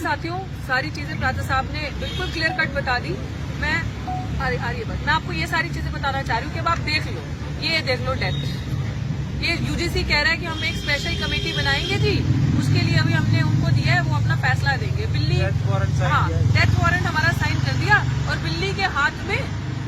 साथियों, सारी चीजें प्राचा साहब ने बिल्कुल क्लियर कट बता दी। मैं मैं आपको ये सारी चीजें बताना चाह रही हूँ कि अब आप देख लो, ये देख लो डेथ। ये यूजीसी कह रहा है कि हम एक स्पेशल कमेटी बनाएंगे जी, उसके लिए अभी हमने उनको दिया है, वो अपना फैसला देंगे। बिल्ली, हाँ, डेथ वारंट हमारा साइन कर दिया और बिल्ली के हाथ में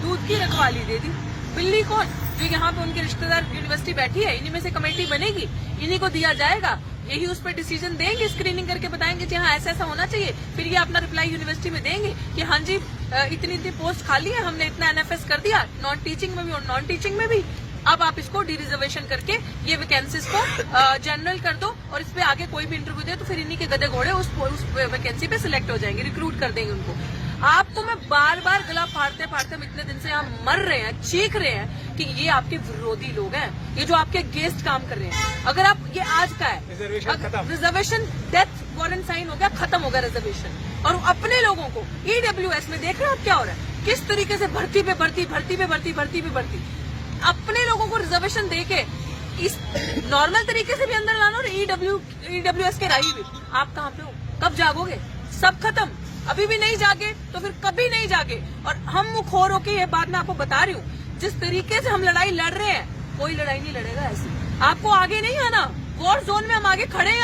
दूध की रखवाली दे दी। बिल्ली कौन? जो यहाँ पे उनके रिश्तेदार यूनिवर्सिटी बैठी है, इन्हीं में से कमेटी बनेगी, इन्हीं को दिया जाएगा। यही उस पर डिसीजन देंगे, स्क्रीनिंग करके बताएंगे कि हाँ ऐसा ऐसा होना चाहिए। फिर ये अपना रिप्लाई यूनिवर्सिटी में देंगे कि हाँ जी इतनी इतनी पोस्ट खाली है, हमने इतना एनएफएस कर दिया, नॉन टीचिंग में भी और नॉन टीचिंग में भी। अब आप इसको डी रिजर्वेशन करके ये वैकेंसीज को जनरल कर दो और इस पे आगे कोई भी इंटरव्यू दे तो फिर इन्हीं के गधे घोड़े उस वैकेंसी पे सिलेक्ट हो जाएंगे, रिक्रूट कर देंगे उनको। आपको मैं बार बार गला फाड़ते फाड़ते हम इतने दिन से यहाँ मर रहे हैं, चीख रहे हैं कि ये आपके विरोधी लोग हैं, ये जो आपके अगेंस्ट काम कर रहे हैं। अगर आप ये आज का है रिजर्वेशन, डेथ वारंट साइन हो गया, खत्म हो गया रिजर्वेशन। और अपने लोगों को ईडब्ल्यूएस में देख रहे हो आप क्या हो रहा है, किस तरीके से भर्ती पे भर्ती, भर्ती पे भर्ती, भर्ती पे भर्ती। अपने लोगों को रिजर्वेशन देके इस नॉर्मल तरीके से भी अंदर लाना और ईडब्ल्यूएस के राही भी। आप कहाँ पे हो? कब जागोगे? सब खत्म। अभी भी नहीं जागे तो फिर कभी नहीं जागे। और हम मुखोर होके ये बात मैं आपको बता रही हूँ, जिस तरीके से हम लड़ाई लड़ रहे हैं, कोई लड़ाई नहीं लड़ेगा ऐसे। आपको आगे नहीं आना, वॉर जोन में हम आगे खड़े हैं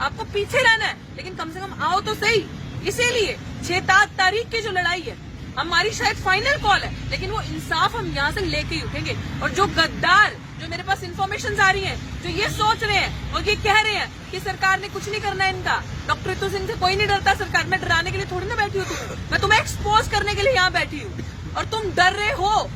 आपको पीछे रहना है, लेकिन कम से कम आओ तो सही। इसीलिए 6 तारीख की जो लड़ाई है हमारी शायद फाइनल कॉल है, लेकिन वो इंसाफ हम यहाँ से लेके ही उठेंगे। और जो गद्दार, जो मेरे पास इन्फॉर्मेशन आ रही है, जो ये सोच रहे हैं और ये कह रहे हैं कि सरकार ने कुछ नहीं करना है इनका, डॉक्टर रितु सिंह से कोई नहीं डरता सरकार। मैं डराने के लिए थोड़ी ना बैठी हूँ मैं तुम्हें एक्सपोज करने के लिए यहाँ बैठी हूँ। और तुम डर रहे हो,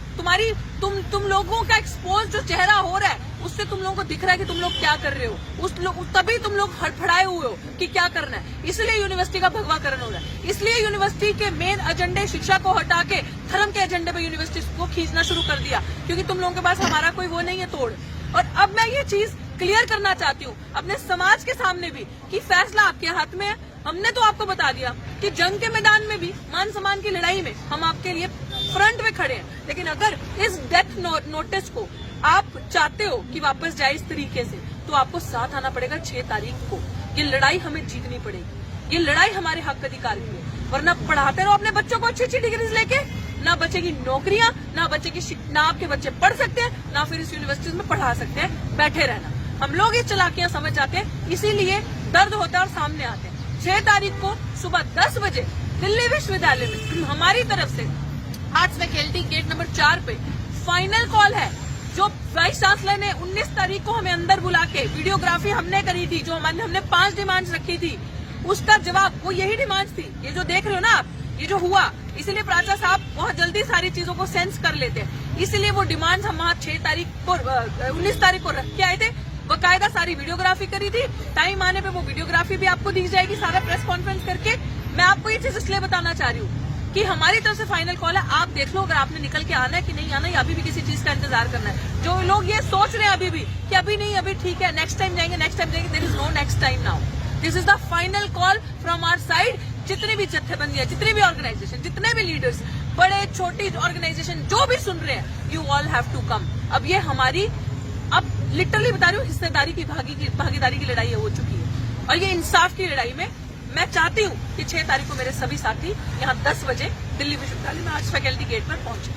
तुम लोगों का एक्सपोज जो चेहरा हो रहा है उससे तुम लोगों को दिख रहा है कि तुम लोग क्या कर रहे हो। तभी तुम लोग हड़फड़ाए हुए हो कि क्या करना है। इसलिए यूनिवर्सिटी का भगवाकरण हो रहा है, इसलिए यूनिवर्सिटी के मेन एजेंडे शिक्षा को हटा के धर्म के एजेंडे पे यूनिवर्सिटी को खींचना शुरू कर दिया, क्योंकि तुम लोगों के पास हमारा कोई वो नहीं है तोड़। और अब मैं ये चीज क्लियर करना चाहती हूँ अपने समाज के सामने भी कि फैसला आपके हाथ में है। हमने तो आपको बता दिया कि जंग के मैदान में भी, मान सम्मान की लड़ाई में हम आपके लिए फ्रंट में खड़े हैं। लेकिन अगर इस डेथ नोटिस को आप चाहते हो कि वापस जाए इस तरीके से, तो आपको साथ आना पड़ेगा 6 तारीख को। ये लड़ाई हमें जीतनी पड़ेगी, ये लड़ाई हमारे हक अधिकार की है। वरना पढ़ाते रहो अपने बच्चों को अच्छी अच्छी डिग्रीज लेके, ना बचेगी नौकरियां, ना आपके बच्चे पढ़ सकते हैं, ना फिर इस यूनिवर्सिटी में पढ़ा सकते हैं। बैठे रहना। हम लोग ये चालाकियां समझ जाते हैं, इसीलिए दर्द होता है और सामने आते हैं। 6 तारीख को सुबह 10 बजे दिल्ली विश्वविद्यालय में हमारी तरफ से आर्ट्स फैकल्टी गेट नंबर 4 पे फाइनल कॉल है। जो वाइस चांसलर ने 19 तारीख को हमें अंदर बुला के वीडियोग्राफी हमने करी थी, जो हमने 5 डिमांड्स रखी थी, उसका जवाब वो यही डिमांड्स थी। ये जो देख रहे हो ना आप, ये जो हुआ, इसीलिए प्राचा साहब बहुत जल्दी सारी चीजों को सेंस कर लेते हैं। इसलिए वो डिमांड्स हम 6 तारीख को 19 तारीख को रख के आए थे, बकायदा सारी वीडियोग्राफी करी थी। टाइम आने पे वो वीडियोग्राफी भी आपको दी जाएगी, सारा प्रेस कॉन्फ्रेंस करके। मैं आपको ये चीज इसलिए बताना चाह रही हूँ कि हमारी तरफ से फाइनल कॉल है। आप देख लो अगर आपने निकल के आना है कि नहीं आना, या अभी भी किसी चीज का इंतजार करना है। जो लोग ये सोच रहे हैं अभी भी कि अभी नहीं, अभी ठीक है, नेक्स्ट टाइम जाएंगे, there is no next time now. This is the final call from our side. जितनी भी जत्थेबंदियां, जितनी भी ऑर्गेनाइजेशन, जितने भी लीडर्स, बड़े छोटी ऑर्गेनाइजेशन जो भी सुन रहे हैं, you all have to come. अब ये हमारी, अब लिटरली बता रही हूँ, हिस्सेदारी की भागीदारी की लड़ाई हो चुकी है। और ये इंसाफ की लड़ाई में मैं चाहती हूँ कि 6 तारीख को मेरे सभी साथी यहाँ 10 बजे दिल्ली विश्वविद्यालय में आर्ट्स फैकल्टी गेट पर पहुंचे।